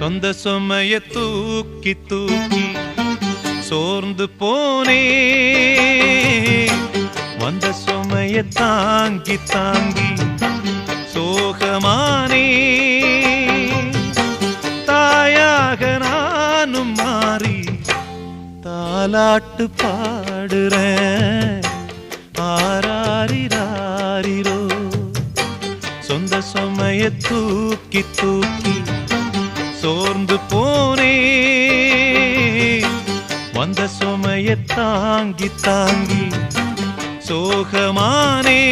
சொந்த சுமைய தூக்கி தூக்கி சோர்ந்து போனே, வந்த சுமைய தாங்கி தாங்கி சோகமானே. தாயாக நானும் மாறி தாலாட்டு பாடுறேன், ஆராரிராரிரோ. சொந்த சுமைய தூக்கி தூக்கி சோர்ந்து போனே, வந்த சுமைய தாங்கி தாங்கி சோகமானே.